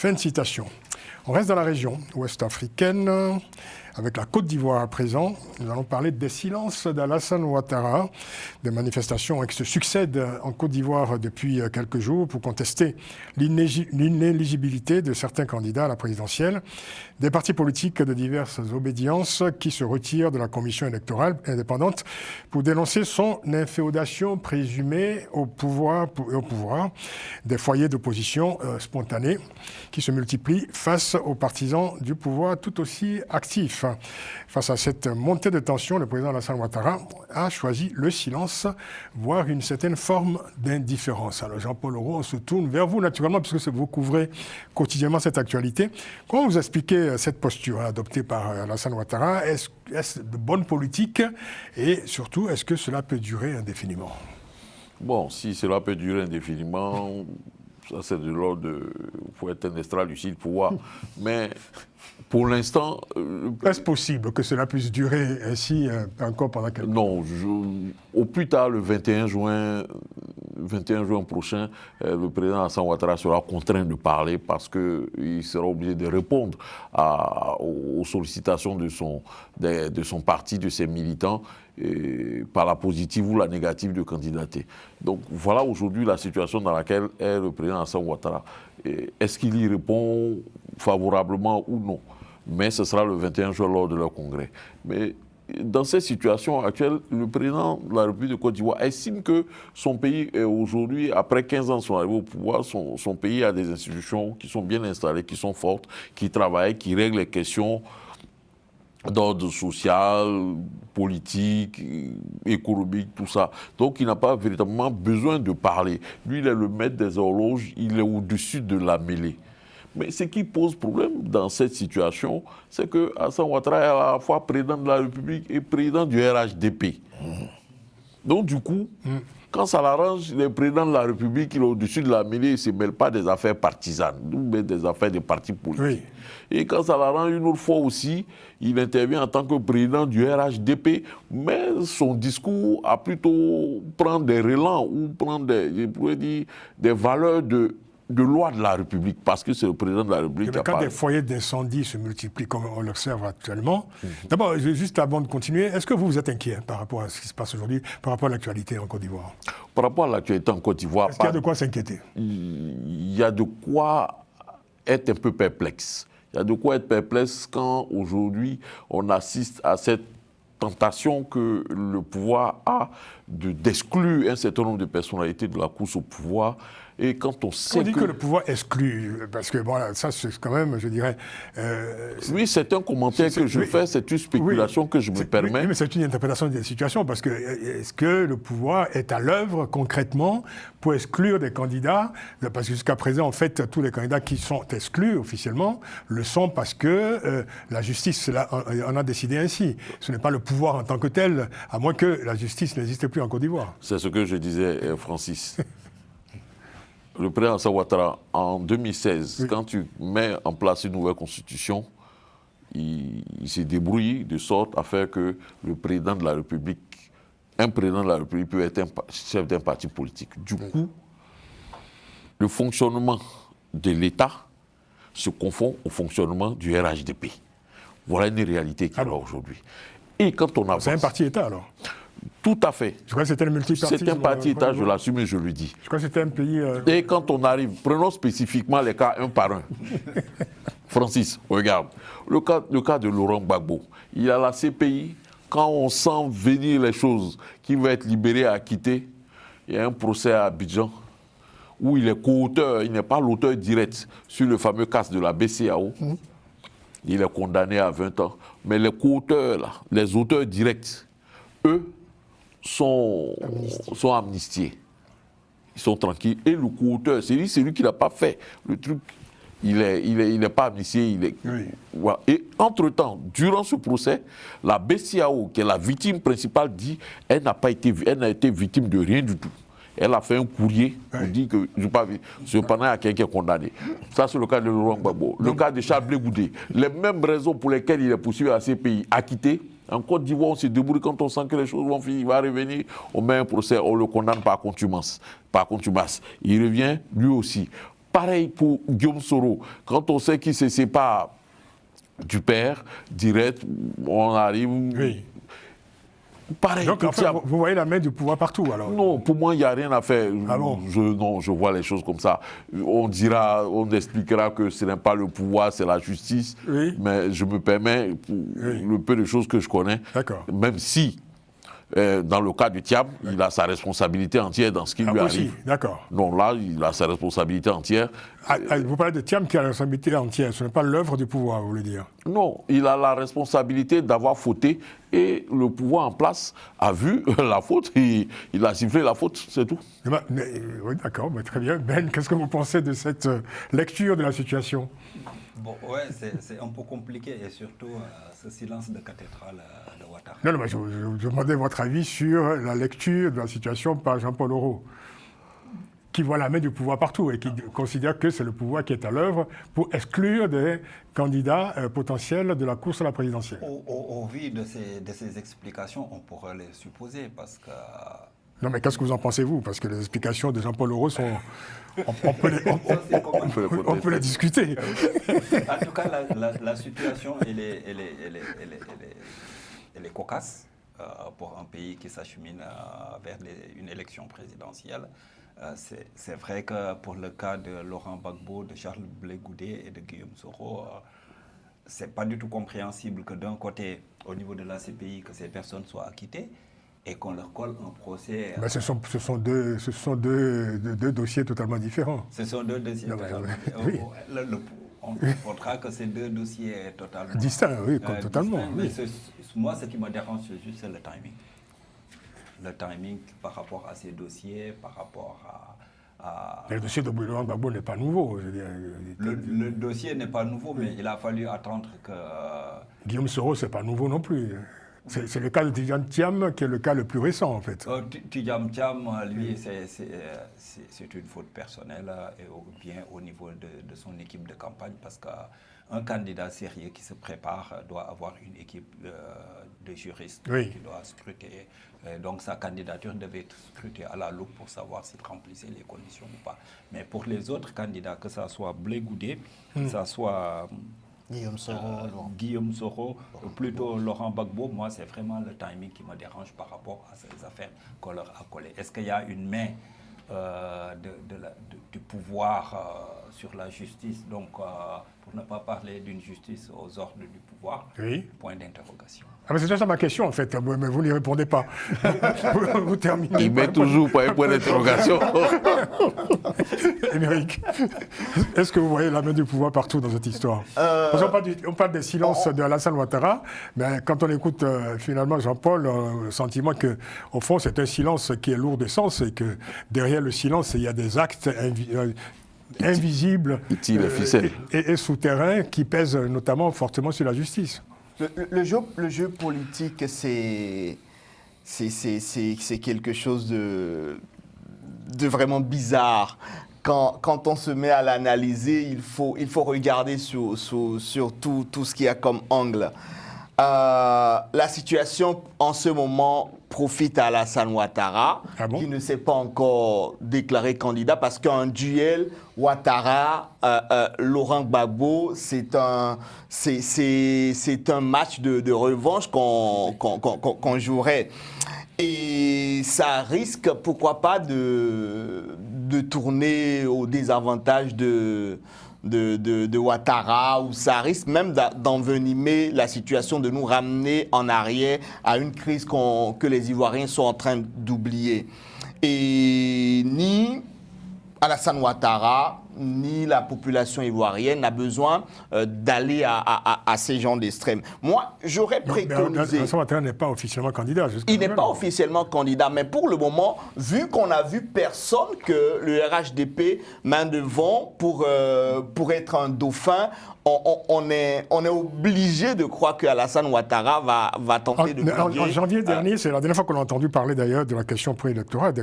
Fin de citation. On reste dans la région ouest-africaine, avec la Côte d'Ivoire à présent. Nous allons parler des silences d'Alassane Ouattara, des manifestations qui se succèdent en Côte d'Ivoire depuis quelques jours pour contester l'inéligibilité de certains candidats à la présidentielle, des partis politiques de diverses obédiences qui se retirent de la commission électorale indépendante pour dénoncer son inféodation présumée au pouvoir, des foyers d'opposition spontanés qui se multiplient face aux partisans du pouvoir tout aussi actifs. Face à cette montée de tension, le président Alassane Ouattara a choisi le silence, voire une certaine forme d'indifférence. Alors Jean-Paul Leroux, on se tourne vers vous naturellement, puisque vous couvrez quotidiennement cette actualité. Comment vous expliquez cette posture adoptée par Alassane Ouattara? Est-ce de bonne politique? Et surtout, est-ce que cela peut durer indéfiniment? Bon, si cela peut durer indéfiniment, ça c'est de l'ordre de... Il faut être un extra-lucide pour voir. Mais pour l'instant... Est-ce possible que cela puisse durer ainsi encore pendant quelques temps? Non, au plus tard, le 21 juin prochain, le président Alassane Ouattara sera contraint de parler parce qu'il sera obligé de répondre aux sollicitations de son parti, de ses militants, par la positive ou la négative de candidater. Donc voilà aujourd'hui la situation dans laquelle est le président Alassane Ouattara. Est-ce qu'il y répond favorablement ou non? Mais ce sera le 21 juin lors de leur congrès. Mais dans cette situation actuelle, le président de la République de Côte d'Ivoire estime que son pays est aujourd'hui, après 15 ans de son arrivée au pouvoir, son pays a des institutions qui sont bien installées, qui sont fortes, qui travaillent, qui règlent les questions d'ordre social, politique, économique, tout ça. Donc il n'a pas véritablement besoin de parler. Lui, il est le maître des horloges, il est au-dessus de la mêlée. Mais ce qui pose problème dans cette situation, c'est que Alassane Ouattara est à la fois président de la République et président du RHDP. Donc du coup, quand ça l'arrange, le président de la République, il est au-dessus de la mêlée, il ne se mêle pas des affaires partisanes, mais des affaires des partis politiques. Oui. Et quand ça l'arrange une autre fois aussi, il intervient en tant que président du RHDP, mais son discours a plutôt prendre des relents ou prendre des valeurs de loi de la République, parce que c'est le président de la République qui a parlé. Quand des foyers d'incendie se multiplient, comme on l'observe actuellement, d'abord, juste avant de continuer, est-ce que vous êtes inquiet par rapport à ce qui se passe aujourd'hui, par rapport à l'actualité en Côte d'Ivoire? Par rapport à l'actualité en Côte d'Ivoire... Est-ce qu'il y a de quoi s'inquiéter? Il y a de quoi être un peu perplexe. Il y a de quoi être perplexe quand aujourd'hui on assiste à cette tentation que le pouvoir a d'exclure un certain nombre de personnalités de la course au pouvoir. Et quand on sait que le pouvoir exclut, parce que voilà, ça c'est quand même, je dirais... oui, c'est un commentaire que je fais, c'est une spéculation que je me permets. Oui, mais c'est une interprétation des situations, parce que est-ce que le pouvoir est à l'œuvre concrètement pour exclure des candidats? Parce que jusqu'à présent, en fait, tous les candidats qui sont exclus officiellement le sont parce que la justice en a décidé ainsi. Ce n'est pas le pouvoir en tant que tel, à moins que la justice n'existe plus en Côte d'Ivoire. C'est ce que je disais, Francis. Le président Alassane Ouattara, en 2016, quand tu mets en place une nouvelle constitution, il s'est débrouillé de sorte à faire que le président de la République, un président de la République peut être un chef d'un parti politique. Du coup, le fonctionnement de l'État se confond au fonctionnement du RHDP. Voilà une réalité qu'il y a aujourd'hui. Et quand on avance... C'est un parti-État alors? Tout à fait. Je crois que c'était un multipartisme. C'est un parti-État, je l'assume et je le dis. Je crois que c'était un pays... Et quand on arrive, prenons spécifiquement les cas un par un. Francis, regarde. Le cas de Laurent Gbagbo. Il y a la CPI, quand on sent venir les choses, qui va être libéré et acquitté, il y a un procès à Abidjan où il est co-auteur, il n'est pas l'auteur direct sur le fameux cas de la BCAO. Il est condamné à 20 ans. Mais les co-auteurs, là, les auteurs directs, eux, sont amnistiés. Ils sont tranquilles. Et le co-auteur, c'est lui qui n'a pas fait le truc. Il n'est pas amnistié. Voilà. Et entre-temps, durant ce procès, la BCAO, qui est la victime principale, dit qu'elle n'a été victime de rien du tout. Elle a fait un courrier pour dire que je n'ai pas vu. Cependant, il y a quelqu'un qui est condamné. Ça, c'est le cas de Laurent Gbagbo. Le cas de Charles Blé Goudé. Les mêmes raisons pour lesquelles il est poursuivi à ces pays acquittés. En Côte d'Ivoire, on se débrouille quand on sent que les choses vont finir. Il va revenir, on met un procès, on le condamne par contumace. Il revient, lui aussi. Pareil pour Guillaume Soro. Quand on sait qu'il se sépare du père, direct, on arrive... Oui. Pareil. Donc, enfin, vous voyez la main du pouvoir partout, alors? Non, pour moi, il n'y a rien à faire. Ah bon? Non, je vois les choses comme ça. On expliquera que ce n'est pas le pouvoir, c'est la justice. Oui. Mais je me permets, pour le peu de choses que je connais, même si, dans le cas du Thiam, il a sa responsabilité entière dans ce qui lui aussi, arrive. D'accord. Non, là, il a sa responsabilité entière. Vous parlez de Thiam qui a la responsabilité entière, ce n'est pas l'œuvre du pouvoir, vous voulez dire? Non, il a la responsabilité d'avoir fauté et le pouvoir en place a vu la faute et il a sifflé la faute, c'est tout. Oui, d'accord, très bien. Ben, qu'est-ce que vous pensez de cette lecture de la situation? Bon, ouais, c'est un peu compliqué et surtout ce silence de cathédrale de Ouattara. Non, mais je demandais votre avis sur la lecture de la situation par Jean-Paul Auroux, qui voit la main du pouvoir partout et qui considère que c'est le pouvoir qui est à l'œuvre pour exclure des candidats potentiels de la course à la présidentielle. Au vu de ces explications, on pourrait les supposer parce que... Non, mais qu'est-ce que vous en pensez, vous? Parce que les explications de Jean-Paul Auroux sont... On peut les discuter. En tout cas, la situation, elle est cocasse pour un pays qui s'achemine vers une élection présidentielle. C'est vrai que pour le cas de Laurent Gbagbo, de Charles Blé Goudé et de Guillaume Soro, c'est pas du tout compréhensible que d'un côté, au niveau de la CPI, que ces personnes soient acquittées et qu'on leur colle un procès. Mais ce sont deux dossiers totalement différents. Ce sont deux dossiers totalement différents. Oui. On montrera que ces deux dossiers totalement distincts, oui, totalement. Distincts, mais moi, ce qui me dérange, c'est le timing. Le timing par rapport à ces dossiers, par rapport à... Le dossier de Laurent Gbagbo n'est pas nouveau. Je veux dire, le dossier n'est pas nouveau, mais il a fallu attendre que... Guillaume Soro, ce n'est pas nouveau non plus. C'est le cas de Tidjane Thiam qui est le cas le plus récent, en fait. Tidjane Thiam, lui, c'est une faute personnelle et bien au niveau de son équipe de campagne, parce qu'un candidat sérieux qui se prépare doit avoir une équipe de juristes qui doit scruter. Donc sa candidature devait être scrutée à la loupe pour savoir s'il remplissait les conditions ou pas. Mais pour les autres candidats, que ce soit Blé Goudé, que ce soit... Guillaume Soro, plutôt Laurent Gbagbo, moi c'est vraiment le timing qui me dérange par rapport à ces affaires qu'on leur a collées. Est-ce qu'il y a une main du pouvoir sur la justice, donc pour ne pas parler d'une justice aux ordres du pouvoir, point d'interrogation. C'est ça ma question en fait, mais vous n'y répondez pas. Vous terminez. Il met toujours pas un point d'interrogation. Émeric, est-ce que vous voyez la main du pouvoir partout dans cette histoire? Parce qu'on parle des silences de Alassane Ouattara, mais quand on écoute finalement Jean-Paul, le sentiment qu'au fond c'est un silence qui est lourd de sens et que derrière le silence il y a des actes invisibles et souterrains qui pèsent notamment fortement sur la justice. Le jeu politique, c'est quelque chose de vraiment bizarre. Quand on se met à l'analyser, il faut regarder sur tout ce qu'il y a comme angle. La situation en ce moment profite à Alassane Ouattara, qui ne s'est pas encore déclaré candidat, parce qu'un duel Ouattara-Laurent Gbagbo, c'est un match de revanche qu'on jouerait. Et ça risque, pourquoi pas, de tourner au désavantage de Ouattara, ou ça risque même d'envenimer la situation, de nous ramener en arrière à une crise que les Ivoiriens sont en train d'oublier. Et ni Alassane Ouattara, ni la population ivoirienne n'a besoin d'aller à ces gens d'extrême. Moi, j'aurais préconisé... Alassane Ouattara n'est pas officiellement candidat. Il n'est pas officiellement candidat, mais pour le moment, vu qu'on a vu personne que le RHDP main devant pour être un dauphin, on est obligé de croire que Alassane Ouattara va tenter de briller. En janvier dernier, c'est la dernière fois qu'on a entendu parler d'ailleurs de la question préélectorale,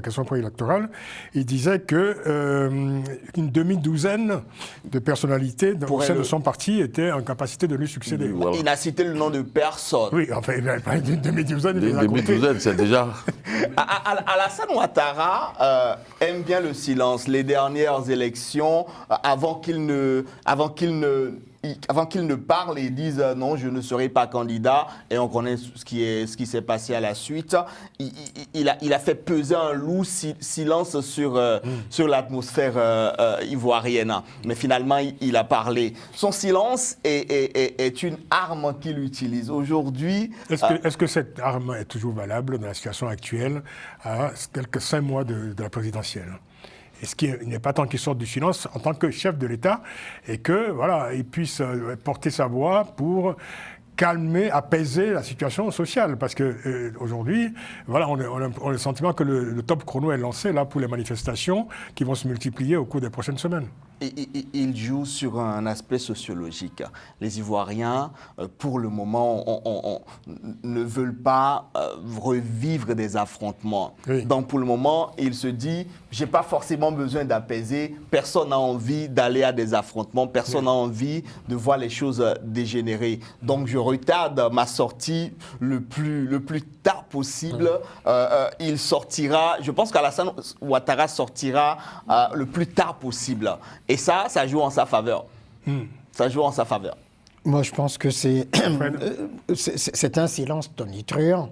il disait que une douzaine de personnalités au sein de son parti étaient en capacité de lui succéder. Voilà. Il n'a cité le nom de personne. Oui, enfin, il a parlé d'une demi-douzaine. Demi-douzaine, c'est déjà... Alassane Ouattara aime bien le silence. Les dernières élections, avant qu'il ne parle et dise non, je ne serai pas candidat, et on connaît ce qui s'est passé à la suite, il a fait peser un lourd silence sur l'atmosphère ivoirienne. Mais finalement, il a parlé. Son silence est une arme qu'il utilise. Aujourd'hui... Est-ce que cette arme est toujours valable dans la situation actuelle, à quelques 5 mois de la présidentielle ? Est-ce qu'il n'est pas temps qu'il sorte du silence en tant que chef de l'État et que voilà, il puisse porter sa voix pour calmer, apaiser la situation sociale, parce que aujourd'hui, voilà, on a le sentiment que le top chrono est lancé là pour les manifestations qui vont se multiplier au cours des prochaines semaines. Il joue sur un aspect sociologique. Les Ivoiriens, pour le moment, ne veulent pas revivre des affrontements. Oui. Donc, pour le moment, il se dit, j'ai pas forcément besoin d'apaiser. Personne n'a envie d'aller à des affrontements. Personne n'a envie de voir les choses dégénérer. Donc, je retarde ma sortie le plus tard possible. Il sortira, je pense qu'Alassane Ouattara sortira le plus tard possible. Et ça joue en sa faveur. Ça joue en sa faveur. Moi, je pense que c'est un silence tonitruant,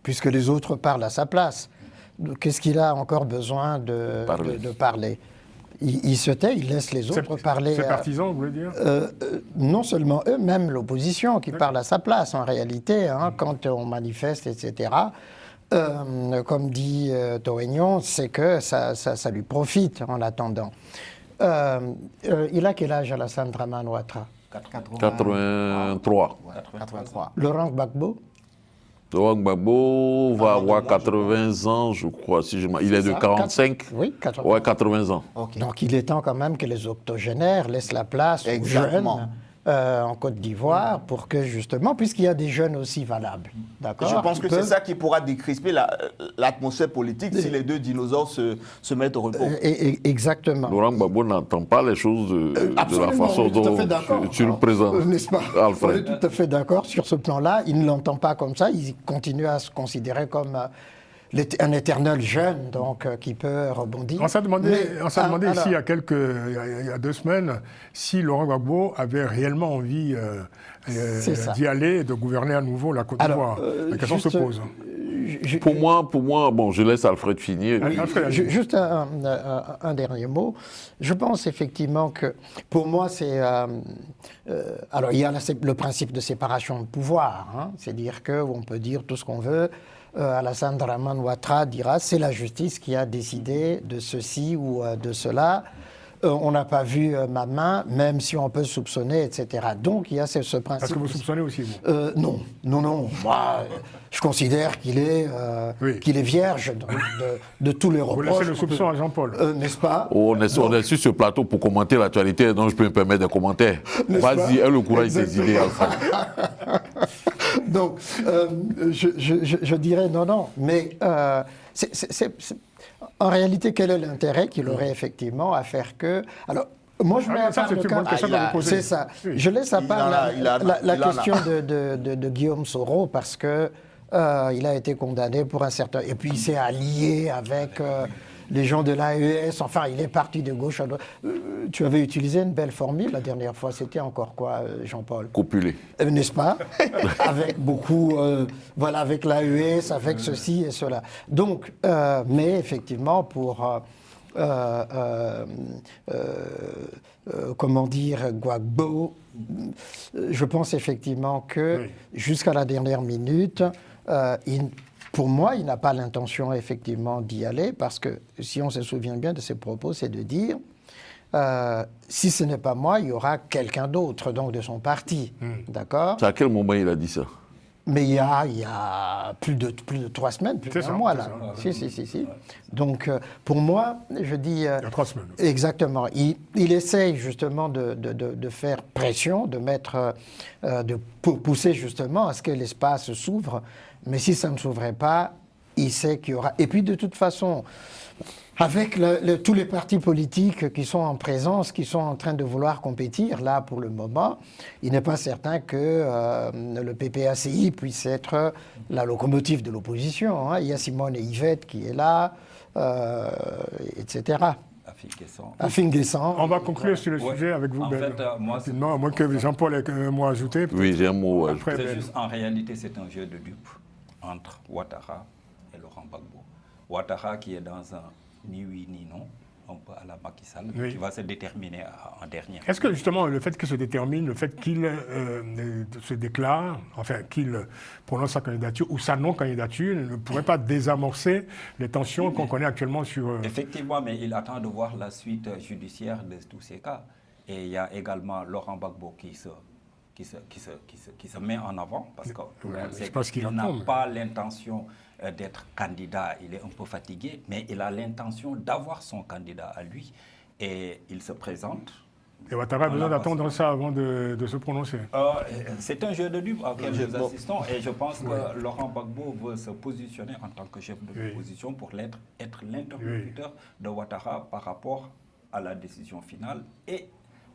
puisque les autres parlent à sa place. Qu'est-ce qu'il a encore besoin de parler? Il se tait, il laisse les autres parler. Ses partisans, vous voulez dire? Non seulement eux, même l'opposition qui parle à sa place, en réalité, quand on manifeste, etc. Comme dit Torignon, c'est que ça lui profite en attendant. Il a quel âge, Alassane Dramane Ouattara? 83. 83. Laurent Gbagbo? Laurent Gbagbo va avoir 80 ans, je crois. Il est de 45. Oui, 80. Ouais, 80 ans. Okay. Donc il est temps quand même que les octogénaires laissent la place aux jeunes en Côte d'Ivoire pour que justement, puisqu'il y a des jeunes aussi valables. D'accord. Je pense que c'est ça qui pourra décrisper l'atmosphère politique si les deux dinosaures se mettent au repos. Exactement. Laurent Gbagbo n'entend pas les choses de la façon dont tu le présentes. N'est-ce pas? Alfred. On est tout à fait d'accord sur ce plan-là. Il ne l'entend pas comme ça. Il continue à se considérer comme un éternel jeune, donc qui peut rebondir. On s'est demandé ici il y a 2 semaines si Laurent Gbagbo avait réellement envie d'y aller et de gouverner à nouveau la Côte d'Ivoire. La question se pose. Pour moi, bon, je laisse Alfred finir. Juste un dernier mot. Je pense effectivement que, pour moi, c'est... alors, il y a le principe de séparation de pouvoir. C'est-à-dire qu'on peut dire tout ce qu'on veut. Alassane Dramane Ouattara dira c'est la justice qui a décidé de ceci ou de cela. On n'a pas vu ma main, même si on peut soupçonner, etc. Donc il y a ce principe. Est-ce que vous soupçonnez aussi, vous? Non. Moi, je considère qu'il est vierge de tous les reproches. Vous laissez le soupçon à Jean-Paul. N'est-ce pas? On est sur ce plateau pour commenter l'actualité, donc je peux me permettre des commentaires. Vas-y, aie le courage de tes idées, Alfred. Donc, je dirais non. Mais en réalité, quel est l'intérêt qu'il aurait effectivement à faire que... Alors, moi, je mets à part le cas... C'est ça. Je laisse à part la question de Guillaume Soro parce que il a été condamné pour un certain... Et puis, il s'est allié avec... les gens de l'AES, enfin, il est parti de gauche à droite. Tu avais utilisé une belle formule la dernière fois, c'était encore quoi, Jean-Paul? Copulé. N'est-ce pas? Avec beaucoup, avec l'AES, avec ceci et cela. Donc, mais effectivement, pour, comment dire, Gbagbo, je pense effectivement que jusqu'à la dernière minute, pour moi, il n'a pas l'intention effectivement d'y aller parce que si on se souvient bien de ses propos, c'est de dire si ce n'est pas moi, il y aura quelqu'un d'autre, donc de son parti. D'accord? C'est à quel moment il a dit ça? Mais il y a plus de 3 semaines, plus d'un mois là. Si. Donc pour moi, je dis... il y a 3 semaines. Exactement. Il essaye justement de faire pression, pour pousser justement à ce que l'espace s'ouvre. Mais si ça ne s'ouvrait pas, il sait qu'il y aura... Et puis de toute façon, avec tous les partis politiques qui sont en présence, qui sont en train de vouloir compétir, là pour le moment, il n'est pas certain que le PPACI puisse être la locomotive de l'opposition. Hein. Il y a Simone et Yvette qui est là, etc. Afin Guessant. On va conclure sur le sujet avec vous, Ben. Moi, rapidement, à moins que Jean-Paul ait un mot à ajouter. Oui, j'ai un mot à ajouter. Après, c'est Ben. juste, en réalité, c'est un jeu de dupes entre Ouattara et Laurent Gbagbo. Ouattara qui est dans un ni oui ni non, un peu à la Macky Sall, Oui. qui va se déterminer en dernier. Est-ce que justement le fait qu'il se détermine, le fait qu'il se déclare, enfin qu'il prononce sa candidature ou sa non-candidature, ne pourrait pas désamorcer les tensions qu'on connaît actuellement sur... Effectivement, mais il attend de voir la suite judiciaire de tous ces cas. Et il y a également Laurent Gbagbo qui se met en avant, parce que tout le monde sait qu'il n'a pas l'intention d'être candidat, il est un peu fatigué, mais il a l'intention d'avoir son candidat à lui, et il se présente. Et Ouattara a besoin d'attendre ça avant de se prononcer. C'est un jeu de dupes auquel nous assistons, et je pense que Laurent Gbagbo veut se positionner en tant que chef de l'opposition pour être l'interlocuteur de Ouattara par rapport à la décision finale et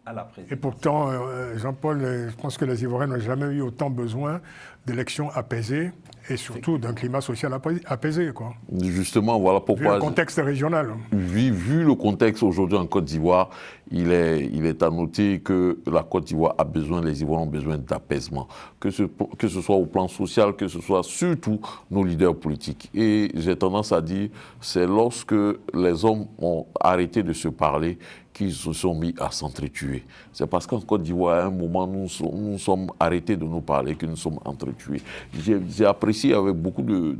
à la présidence. Et pourtant, Jean-Paul, je pense que les Ivoiriens n'ont jamais eu autant besoin d'élections apaisées et surtout d'un climat social apaisé, quoi. Justement, voilà pourquoi... Vu le contexte régional. Vu le contexte aujourd'hui en Côte d'Ivoire, il est à noter que la Côte d'Ivoire a besoin, les Ivoiriens ont besoin d'apaisement, que ce soit au plan social, que ce soit surtout nos leaders politiques. Et j'ai tendance à dire, c'est lorsque les hommes ont arrêté de se parler qu'ils se sont mis à s'entretuer. C'est parce qu'en Côte d'Ivoire, à un moment, nous sommes arrêtés de nous parler, que nous sommes entretués. J'ai apprécié avec beaucoup de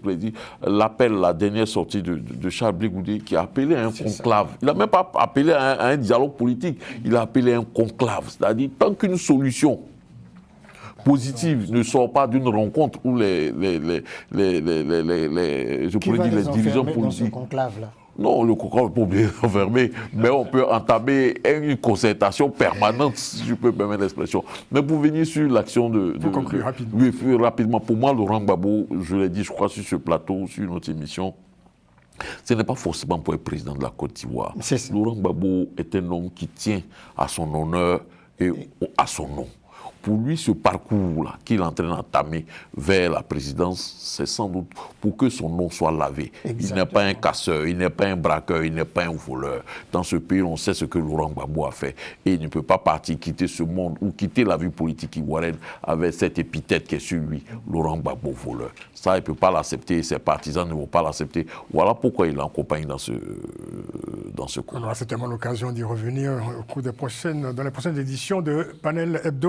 plaisir l'appel, la dernière sortie de Charles Blé Goudé, qui a appelé à un conclave. Il n'a même pas appelé à un dialogue politique, il a appelé à un conclave. C'est-à-dire, tant qu'une solution positive ne sort pas d'une rencontre où les dirigeants politiques... Dans ce conclave-là. Non, le conclave n'est pas obligé d'enfermer, mais on peut entamer une concertation permanente, si je peux me permettre l'expression. Mais pour venir sur l'action Pour conclure rapidement. Oui, rapidement. Pour moi, Laurent Gbagbo, je l'ai dit, je crois, sur ce plateau, sur notre émission, ce n'est pas forcément pour être président de la Côte d'Ivoire. Laurent Gbagbo est un homme qui tient à son honneur et à son nom. Pour lui, ce parcours-là qu'il est en train d'entamer vers la présidence, c'est sans doute pour que son nom soit lavé. Exactement. Il n'est pas un casseur, il n'est pas un braqueur, il n'est pas un voleur. Dans ce pays, on sait ce que Laurent Gbagbo a fait. Et il ne peut pas partir, quitter ce monde ou quitter la vie politique ivoirienne avec cette épithète qui est sur lui, Laurent Gbagbo voleur. Ça, il ne peut pas l'accepter, ses partisans ne vont pas l'accepter. Voilà pourquoi il l'accompagne dans ce cours. On aura certainement l'occasion d'y revenir au cours dans les prochaines éditions de Panel Hebdo.